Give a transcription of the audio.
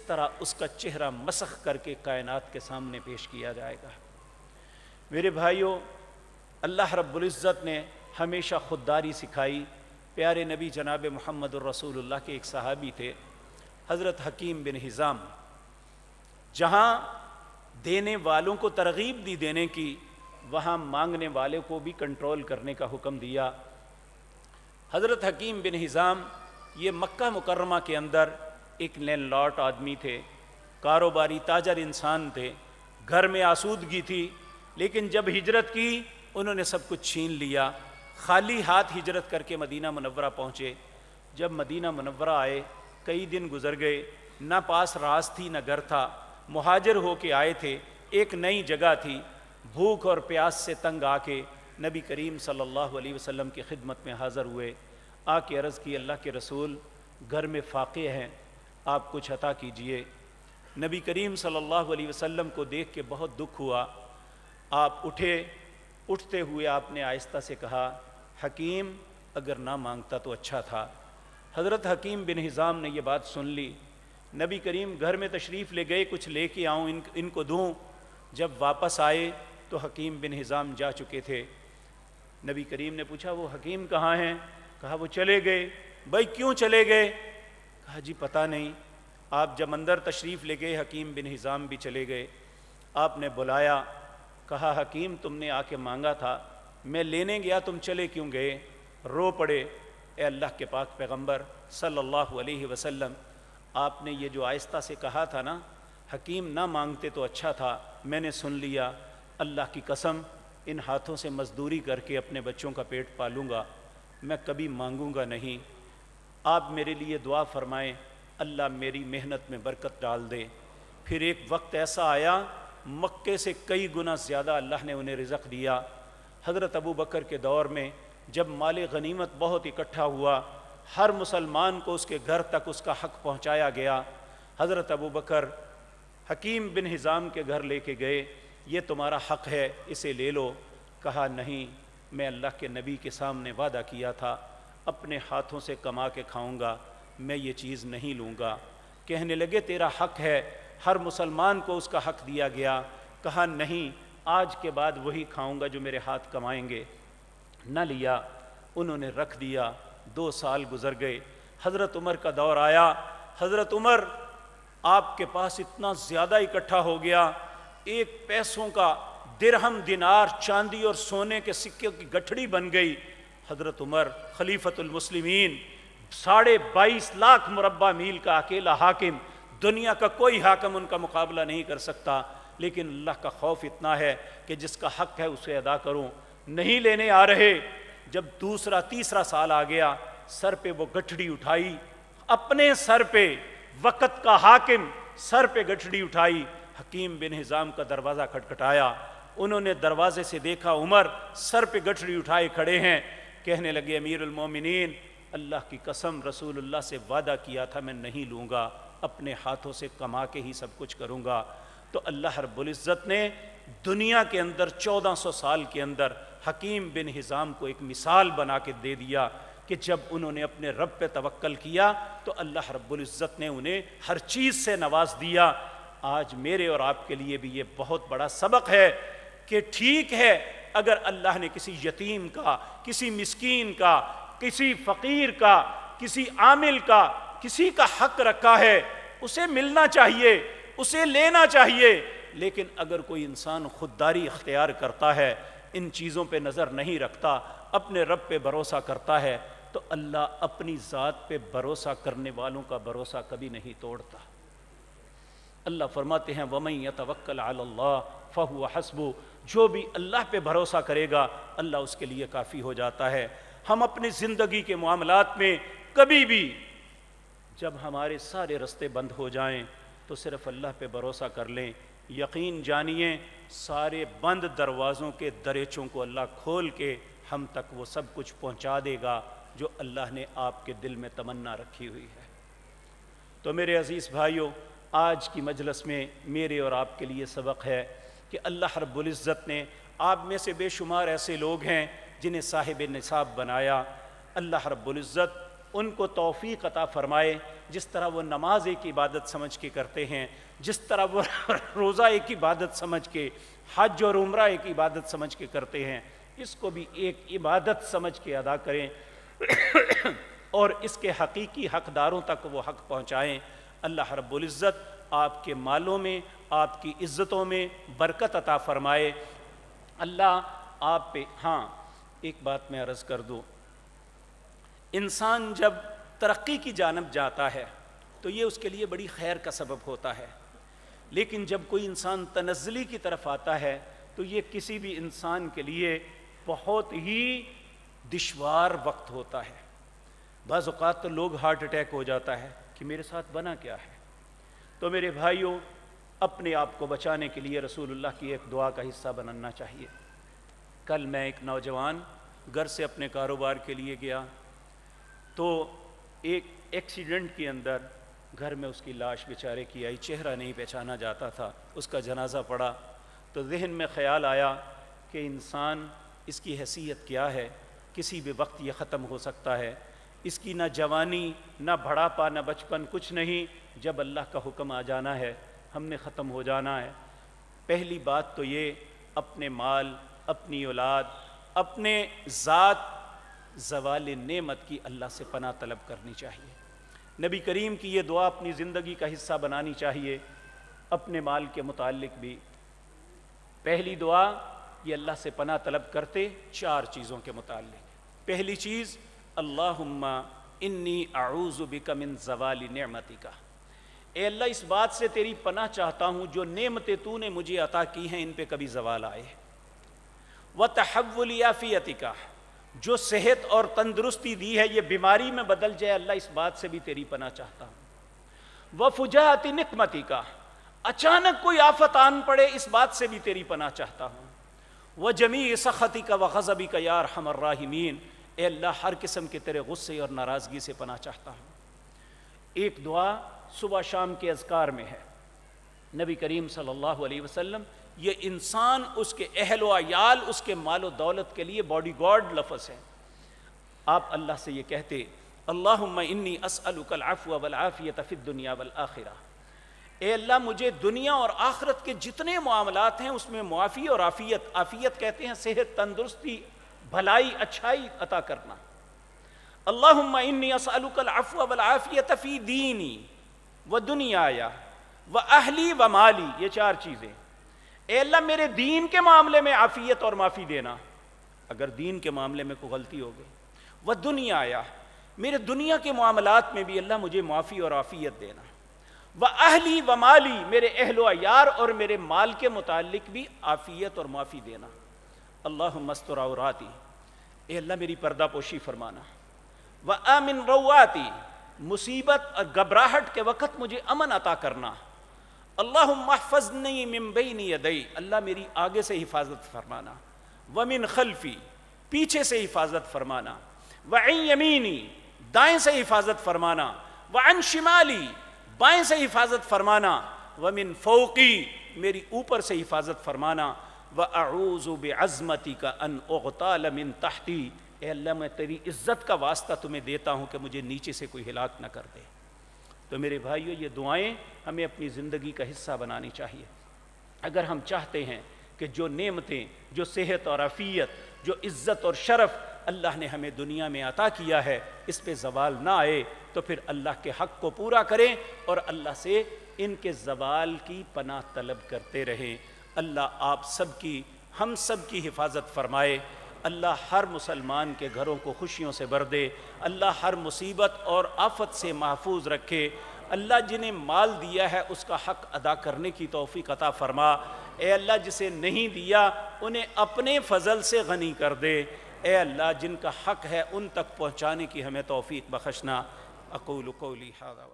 طرح اس کا چہرہ مسخ کر کے کائنات کے سامنے پیش کیا جائے گا۔ میرے بھائیوں، اللہ رب العزت نے ہمیشہ خودداری سکھائی۔ پیارے نبی جناب محمد الرسول اللہ کے ایک صحابی تھے، حضرت حکیم بن حزام، جہاں دینے والوں کو ترغیب دی دینے کی، وہاں مانگنے والے کو بھی کنٹرول کرنے کا حکم دیا۔ حضرت حکیم بن حزام یہ مکہ مکرمہ کے اندر ایک لینڈ لاٹ آدمی تھے، کاروباری تاجر انسان تھے، گھر میں آسودگی تھی، لیکن جب ہجرت کی انہوں نے سب کچھ چھین لیا، خالی ہاتھ ہجرت کر کے مدینہ منورہ پہنچے۔ جب مدینہ منورہ آئے، کئی دن گزر گئے، نہ پاس راس تھی نہ گھر تھا، مہاجر ہو کے آئے تھے، ایک نئی جگہ تھی، بھوک اور پیاس سے تنگ آ کے نبی کریم صلی اللہ علیہ وسلم کی خدمت میں حاضر ہوئے۔ آ کے عرض کی، اللہ کے رسول، گھر میں فاقے ہیں، آپ کچھ عطا کیجئے۔ نبی کریم صلی اللہ علیہ وسلم کو دیکھ کے بہت دکھ ہوا۔ آپ اٹھے، اٹھتے ہوئے آپ نے آہستہ سے کہا، حکیم اگر نہ مانگتا تو اچھا تھا۔ حضرت حکیم بن حزام نے یہ بات سن لی۔ نبی کریم گھر میں تشریف لے گئے، کچھ لے کے آؤں ان کو دوں۔ جب واپس آئے تو حکیم بن حزام جا چکے تھے۔ نبی کریم نے پوچھا، وہ حکیم کہاں ہیں؟ کہا وہ چلے گئے۔ بھائی کیوں چلے گئے؟ کہا جی پتہ نہیں۔ آپ جب اندر تشریف لے گئے، حکیم بن حزام بھی چلے گئے۔ آپ نے بلایا، کہا حکیم تم نے آ کے مانگا تھا، میں لینے گیا، تم چلے کیوں گئے؟ رو پڑے۔ اے اللہ کے پاک پیغمبر صلی اللہ علیہ وسلم، آپ نے یہ جو آہستہ سے کہا تھا نا، حکیم نہ مانگتے تو اچھا تھا، میں نے سن لیا۔ اللہ کی قسم، ان ہاتھوں سے مزدوری کر کے اپنے بچوں کا پیٹ پالوں گا، میں کبھی مانگوں گا نہیں۔ آپ میرے لیے دعا فرمائیں، اللہ میری محنت میں برکت ڈال دے۔ پھر ایک وقت ایسا آیا، مکے سے کئی گنا زیادہ اللہ نے انہیں رزق دیا۔ حضرت ابو بکر کے دور میں جب مال غنیمت بہت اکٹھا ہوا، ہر مسلمان کو اس کے گھر تک اس کا حق پہنچایا گیا۔ حضرت ابو بکر حکیم بن حزام کے گھر لے کے گئے، یہ تمہارا حق ہے، اسے لے لو۔ کہا نہیں، میں اللہ کے نبی کے سامنے وعدہ کیا تھا، اپنے ہاتھوں سے کما کے کھاؤں گا، میں یہ چیز نہیں لوں گا۔ کہنے لگے تیرا حق ہے، ہر مسلمان کو اس کا حق دیا گیا۔ کہا نہیں، آج کے بعد وہی کھاؤں گا جو میرے ہاتھ کمائیں گے۔ نہ لیا، انہوں نے رکھ دیا۔ 2 سال گزر گئے، حضرت عمر کا دور آیا۔ حضرت عمر، آپ کے پاس اتنا زیادہ اکٹھا ہو گیا، ایک پیسوں کا درہم، دینار، چاندی اور سونے کے سکے کی گٹھڑی بن گئی۔ حضرت عمر خلیفۃ المسلمین، 22.5 لاکھ مربع میل کا اکیلا حاکم، دنیا کا کوئی حاکم ان کا مقابلہ نہیں کر سکتا، لیکن اللہ کا خوف اتنا ہے کہ جس کا حق ہے اسے ادا کروں۔ نہیں لینے آ رہے۔ جب دوسرا تیسرا سال آ گیا، سر پہ وہ گٹھڑی اٹھائی، اپنے سر پہ، وقت کا حاکم سر پہ گٹھڑی اٹھائی۔ حکیم بن حزام کا دروازہ کھٹکھٹایا، انہوں نے دروازے سے دیکھا عمر سر پہ گٹھڑی اٹھائے کھڑے ہیں۔ کہنے لگے امیر المومنین، اللہ کی قسم، رسول اللہ سے وعدہ کیا تھا میں نہیں لوں گا، اپنے ہاتھوں سے کما کے ہی سب کچھ کروں گا۔ تو اللہ رب العزت نے دنیا کے اندر 1400 سال کے اندر حکیم بن حزام کو ایک مثال بنا کے دے دیا کہ جب انہوں نے اپنے رب پہ توکل کیا تو اللہ رب العزت نے انہیں ہر چیز سے نواز دیا۔ آج میرے اور آپ کے لیے بھی یہ بہت بڑا سبق ہے کہ ٹھیک ہے اگر اللہ نے کسی یتیم کا، کسی مسکین کا، کسی فقیر کا، کسی عامل کا، کسی کا حق رکھا ہے، اسے ملنا چاہیے، اسے لینا چاہیے۔ لیکن اگر کوئی انسان خودداری اختیار کرتا ہے، ان چیزوں پہ نظر نہیں رکھتا، اپنے رب پہ بھروسہ کرتا ہے، تو اللہ اپنی ذات پہ بھروسہ کرنے والوں کا بھروسہ کبھی نہیں توڑتا۔ اللہ فرماتے ہیں وَمَن يَتَوَكَّلْ عَلَى اللَّهِ فَهُوَ حَسْبُهُ، جو بھی اللہ پہ بھروسہ کرے گا اللہ اس کے لیے کافی ہو جاتا ہے۔ ہم اپنی زندگی کے معاملات میں کبھی بھی جب ہمارے سارے رستے بند ہو جائیں تو صرف اللہ پہ بھروسہ کر لیں، یقین جانیے سارے بند دروازوں کے دریچوں کو اللہ کھول کے ہم تک وہ سب کچھ پہنچا دے گا جو اللہ نے آپ کے دل میں تمنا رکھی ہوئی ہے۔ تو میرے عزیز بھائیوں، آج کی مجلس میں میرے اور آپ کے لیے سبق ہے کہ اللہ رب العزت نے آپ میں سے بے شمار ایسے لوگ ہیں جنہیں صاحب نصاب بنایا۔ اللہ رب العزت ان کو توفیق عطا فرمائے، جس طرح وہ نماز ایک عبادت سمجھ کے کرتے ہیں، جس طرح وہ روزہ ایک عبادت سمجھ کے، حج اور عمرہ ایک عبادت سمجھ کے کرتے ہیں، اس کو بھی ایک عبادت سمجھ کے ادا کریں اور اس کے حقیقی حقداروں تک وہ حق پہنچائیں۔ اللہ رب العزت آپ کے مالوں میں، آپ کی عزتوں میں برکت عطا فرمائے۔ اللہ آپ پہ، ہاں ایک بات میں عرض کر دوں، انسان جب ترقی کی جانب جاتا ہے تو یہ اس کے لیے بڑی خیر کا سبب ہوتا ہے، لیکن جب کوئی انسان تنزلی کی طرف آتا ہے تو یہ کسی بھی انسان کے لیے بہت ہی دشوار وقت ہوتا ہے۔ بعض اوقات تو لوگ ہارٹ اٹیک ہو جاتا ہے کہ میرے ساتھ بنا کیا ہے۔ تو میرے بھائیوں، اپنے آپ کو بچانے کے لیے رسول اللہ کی ایک دعا کا حصہ بننا چاہیے۔ کل میں ایک نوجوان گھر سے اپنے کاروبار کے لیے گیا تو ایک ایکسیڈنٹ کے اندر گھر میں اس کی لاش بیچارے کی آئی، چہرہ نہیں پہچانا جاتا تھا، اس کا جنازہ پڑا تو ذہن میں خیال آیا کہ انسان، اس کی حیثیت کیا ہے، کسی بھی وقت یہ ختم ہو سکتا ہے، اس کی نہ جوانی نہ بڑھاپا نہ بچپن کچھ نہیں، جب اللہ کا حکم آ جانا ہے ہم نے ختم ہو جانا ہے۔ پہلی بات تو یہ اپنے مال، اپنی اولاد، اپنے ذات، زوال نعمت کی اللہ سے پناہ طلب کرنی چاہیے۔ نبی کریم کی یہ دعا اپنی زندگی کا حصہ بنانی چاہیے۔ اپنے مال کے متعلق بھی پہلی دعا یہ اللہ سے پناہ طلب کرتے 4 چیزوں کے متعلق۔ پہلی چیز، اللہم انی اعوذ بک من زوال نعمتک، اے اللہ اس بات سے تیری پناہ چاہتا ہوں جو نعمتیں تو نے مجھے عطا کی ہیں ان پہ کبھی زوال آئے۔ وتحول عافیتک، جو صحت اور تندرستی دی ہے یہ بیماری میں بدل جائے، اللہ اس بات سے بھی تیری پناہ چاہتا ہوں۔ وفجاءت نقمتک، اچانک کوئی آفت آن پڑے اس بات سے بھی تیری پناہ چاہتا ہوں۔ وجمیع سخطک وغضبک یا ارحم الراحمین، اے اللہ ہر قسم کے تیرے غصے اور ناراضگی سے پناہ چاہتا ہوں۔ ایک دعا صبح شام کے اذکار میں ہے، نبی کریم صلی اللہ علیہ وسلم، یہ انسان، اس کے اہل و عیال، اس کے مال و دولت کے لیے باڈی گارڈ لفظ ہے۔ آپ اللہ سے یہ کہتے، اللہم انی اسألک العفو والعافیۃ فی الدنیا والآخرہ، اے اللہ مجھے دنیا اور آخرت کے جتنے معاملات ہیں اس میں معافی اور عافیت، عافیت کہتے ہیں صحت، تندرستی، بھلائی، اچھائی عطا کرنا۔ اللہم انی اسألک العفو والعافیۃ فی دینی و دنیای و اہلی و مالی، یہ 4 چیزیں۔ اے اللہ میرے دین کے معاملے میں عافیت اور معافی دینا اگر دین کے معاملے میں کوئی غلطی ہو گئی، و دنیای، میرے دنیا کے معاملات میں بھی اللہ مجھے معافی اور عافیت دینا، و اہلی و مالی، میرے اہل و عیال اور میرے مال کے متعلق بھی عافیت اور معافی دینا۔ اللہم استر عوراتی، اے اللہ میری پردہ پوشی فرمانا، و آمن رواتی، مصیبت اور گھبراہٹ کے وقت مجھے امن عطا کرنا۔ اللہم احفظنی من بین یدی، اللہ میری آگے سے حفاظت فرمانا، ومن خلفی، پیچھے سے حفاظت فرمانا، وعن یمینی، دائیں سے حفاظت فرمانا، وعن شمالی، بائیں سے حفاظت فرمانا، ومن فوقی، میری اوپر سے حفاظت فرمانا، وَأَعُوذُ بِعَظْمَتِكَ أَنْ أُغْتَالَ مِنْ تَحْتِي، اے اللہ میں تیری عزت کا واسطہ تمہیں دیتا ہوں کہ مجھے نیچے سے کوئی ہلاک نہ کر دے۔ تو میرے بھائیو، یہ دعائیں ہمیں اپنی زندگی کا حصہ بنانی چاہیے۔ اگر ہم چاہتے ہیں کہ جو نعمتیں، جو صحت اور عافیت، جو عزت اور شرف اللہ نے ہمیں دنیا میں عطا کیا ہے اس پہ زوال نہ آئے، تو پھر اللہ کے حق کو پورا کریں اور اللہ سے ان کے زوال کی پناہ طلب کرتے رہیں۔ اللہ آپ سب کی، ہم سب کی حفاظت فرمائے۔ اللہ ہر مسلمان کے گھروں کو خوشیوں سے بھر دے۔ اللہ ہر مصیبت اور آفت سے محفوظ رکھے۔ اللہ جنہیں مال دیا ہے اس کا حق ادا کرنے کی توفیق عطا فرما۔ اے اللہ جسے نہیں دیا انہیں اپنے فضل سے غنی کر دے۔ اے اللہ جن کا حق ہے ان تک پہنچانے کی ہمیں توفیق بخشنا۔ اقول قولی ھذا